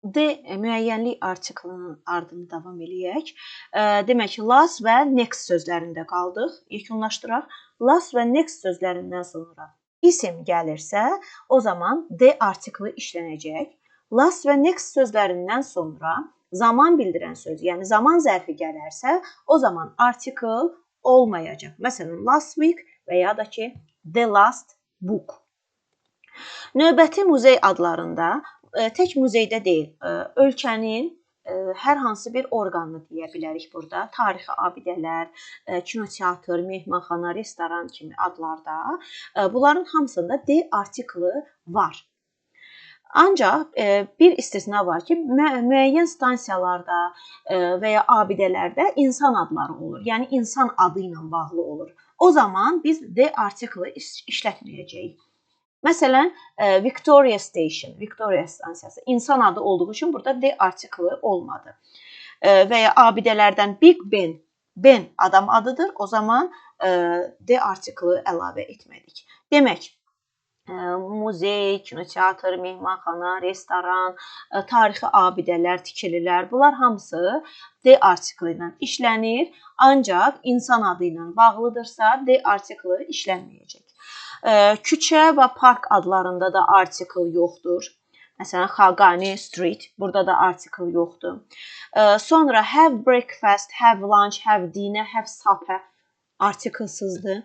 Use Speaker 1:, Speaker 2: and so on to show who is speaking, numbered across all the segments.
Speaker 1: D müəyyənlik artiklının ardını davam eləyək. Demək, last və next sözlərində qaldıq. Yekunlaşdıraq. Last və next sözlərindən sonra isim gəlirsə, o zaman D artiklı işlənəcək. Last və next sözlərindən sonra zaman bildirən söz, yəni zaman zərfi gələrsə, o zaman artikl olmayacaq. Məsələn, last week və ya da ki, the last book. Növbəti muzey adlarında tək muzeydə deyil, ölkənin hər hansı bir orqanını deyə bilərik burada. Tarixi abidələr, kinoteatr, mehmanxana, restoran kimi adlarda. Bunların hamısında D artiklı var. Ancaq bir istisna var ki, müəyyən stansiyalarda və ya abidələrdə insan adları olur. Yəni, insan adı ilə bağlı olur. O zaman biz D artiklı işlətməyəcəyik. Məsələn, Victoria Station, Victoria stansiyası insan adı olduğu üçün burada D artiklı olmadı. Və ya abidələrdən Big Ben, Ben adam adıdır. O zaman D artiklı əlavə etmədik. Demək, muzey, kinoteatr, mehmanxana, restoran, tarixi abidələr, tikililər, bunlar hamısı D artiklı ilə işlənir. Ancaq insan adı ilə bağlıdırsa D artiklı işlənməyəcək. Küçə və park adlarında da artikl yoxdur. Məsələn, Xaqani Street, burada da artikl yoxdur. Sonra have breakfast, have lunch, have dinner, have supper artiklsızdır.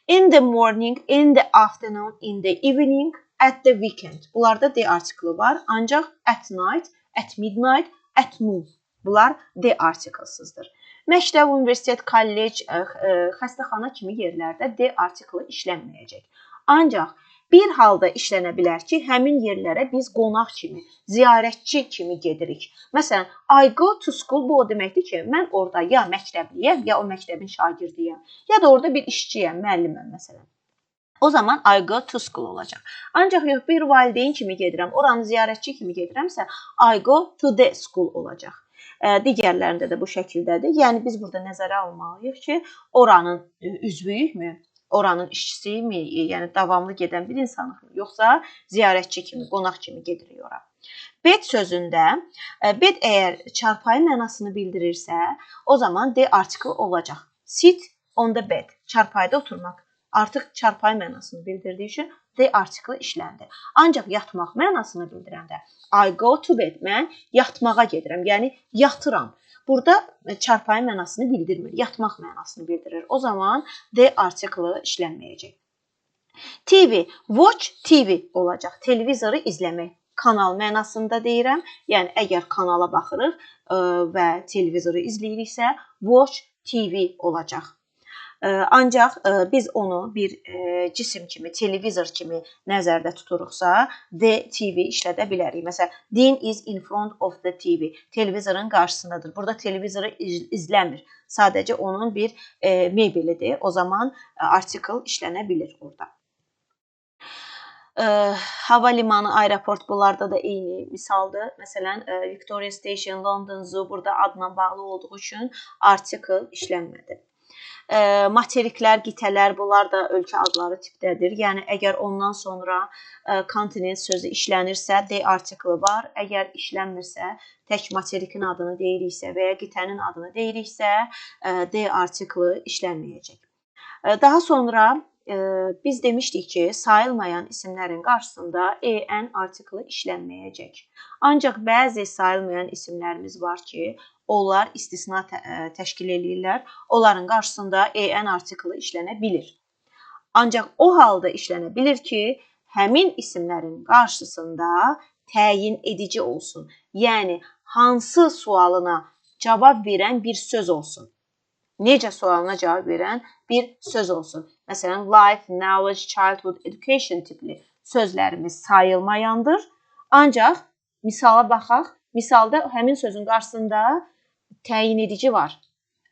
Speaker 1: In the morning, in the afternoon, in the evening, at the weekend. Bunlarda D artiklı var. Ancaq at night, at midnight, at noon. Bunlar D artiklsızdır. Məktəb, universitet, kollec, xəstəxana kimi yerlərdə D artiklı işlənməyəcək. Ancaq bir halda işlənə bilər ki, həmin yerlərə biz qonaq kimi, ziyarətçi kimi gedirik. Məsələn, I go to school, bu o deməkdir ki, mən orada ya məktəbliyəm, ya o məktəbin şagirdiyəm, ya da orada bir işçiyəm, müəlliməm məsələn. O zaman I go to school olacaq. Ancaq yox, bir valideyn kimi gedirəm, oranı ziyarətçi kimi gedirəmsə, I go to the school olacaq. Digərlərində də bu şəkildədir. Yəni, biz burada nəzərə almalıyıq ki, oranın üzvüyükmü? Oranın işçisiyimi, yəni davamlı gedən bir insanıq mı, yoxsa ziyarətçi kimi, qonaq kimi gedirik ora. Bed sözündə, bed əgər çarpayı mənasını bildirirsə, o zaman D artiklı olacaq. Sit on the bed, çarpayıda oturmaq. Artıq çarpayı mənasını bildirdiyi üçün D artiklı işləndi. Ancaq yatmaq mənasını bildirəndə I go to bed, mən yatmağa gedirəm, yəni yatıram. Burada çarpayı mənasını bildirmir, yatmaq mənasını bildirir. O zaman D artiklı işlənməyəcək. TV, watch TV olacaq. Televizoru izləmək. Kanal mənasında deyirəm. Yəni, əgər kanala baxırıq və televizoru izləyiriksə, watch TV olacaq. Ancaq biz onu bir cisim kimi, televizor kimi nəzərdə tuturuqsa, the TV işlədə bilərik. Məsələn, Dean is in front of the TV. Televizorun qarşısındadır. Burada televizoru izləmir. Sadəcə onun bir mebelidir. O zaman artikl işlənə bilir orada. Hava limanı, aeroport bunlarda da eyni misaldır. Məsələn, Victoria Station, London Zoo burada adla bağlı olduğu üçün artikl işlənmədi. Materiklər, qitələr, bunlar da ölkə adları tipdədir. Yəni, əgər ondan sonra kontinent sözü işlənirsə, D artiklı var. Əgər işlənmirsə, tək materikin adını deyiriksə və ya qitənin adını deyiriksə, D artiklı işlənməyəcək. Daha sonra biz demişdik ki, sayılmayan isimlərin qarşısında EN artiklı işlənməyəcək. Ancaq bəzi sayılmayan isimlərimiz var ki, onlar istisna təşkil edirlər. Onların qarşısında EN artiklı işlənə bilir. Ancaq o halda işlənə bilir ki, həmin isimlərin qarşısında təyin edici olsun. Yəni, hansı sualına cavab verən bir söz olsun. Necə sualına cavab verən bir söz olsun. Məsələn, life, knowledge, childhood, education tipli sözlərimiz sayılmayandır. Ancaq misala baxaq. Misalda həmin sözün qarşısında təyin edici var.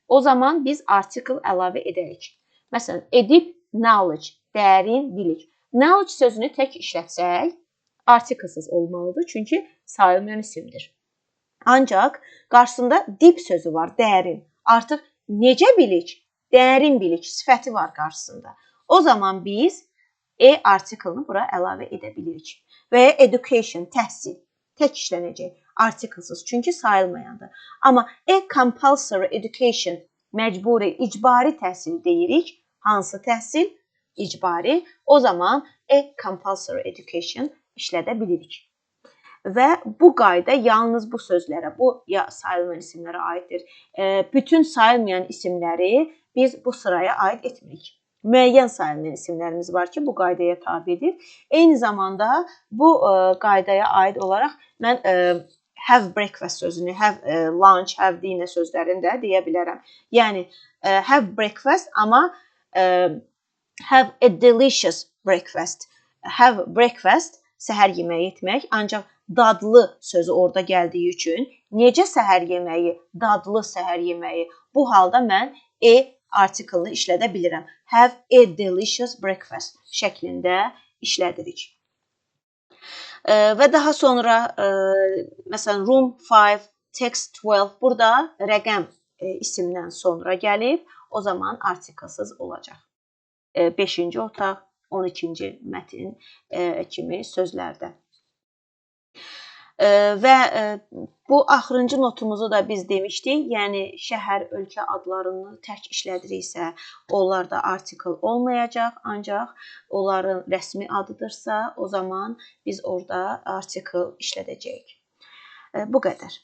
Speaker 1: O zaman biz artikl əlavə edərik. Məsələn, edib, knowledge, dərin, bilik. Knowledge sözünü tək işlətsək, artiklsız olmalıdır. Çünki sayılmayan isimdir. Ancaq qarşısında deep sözü var, dərin. Artıq necə bilik? Dərin bilik sifəti var qarşısında. O zaman biz E artiklını bura əlavə edə bilirik. Və ya education, təhsil. tək işlənəcək. Artiklesız, çünki sayılmayandır. Amma a compulsory education, məcburi, icbari təhsil deyirik. Hansı təhsil? İcbari. O zaman a compulsory education işlədə bilirik. Və bu qayda yalnız bu sözlərə, bu ya sayılmayan isimlərə aiddir. Bütün sayılmayan isimləri biz bu sıraya aid etmirik. Müəyyən sayılmayan isimlərimiz var ki, bu qaydaya tabedir. Eyni zamanda bu qaydaya aid olaraq mən have breakfast sözünü, have lunch, have dinner sözlərini də deyə bilərəm. Yəni have breakfast, amma have a delicious breakfast. Have breakfast səhər yeməyi etmək, ancaq dadlı sözü orada gəldiyi üçün necə səhər yeməyi, dadlı səhər yeməyi, bu halda mən a artiklını işlədə bilirəm. Have a delicious breakfast şəklində işlədirik. Və daha sonra məsələn room 5, text 12 burada rəqəm isimdən sonra gəlib, o zaman artiklsız olacaq. 5-ci otaq, 12-ci mətn kimi sözlərdə. Və bu axırıncı notumuzu da biz demişdik. Yəni şəhər, ölkə adlarını tək işlədiriksə, onlarda artikl olmayacaq, ancaq onların rəsmi adıdırsa, o zaman biz orada artikl işlədəcəyik. Bu qədər.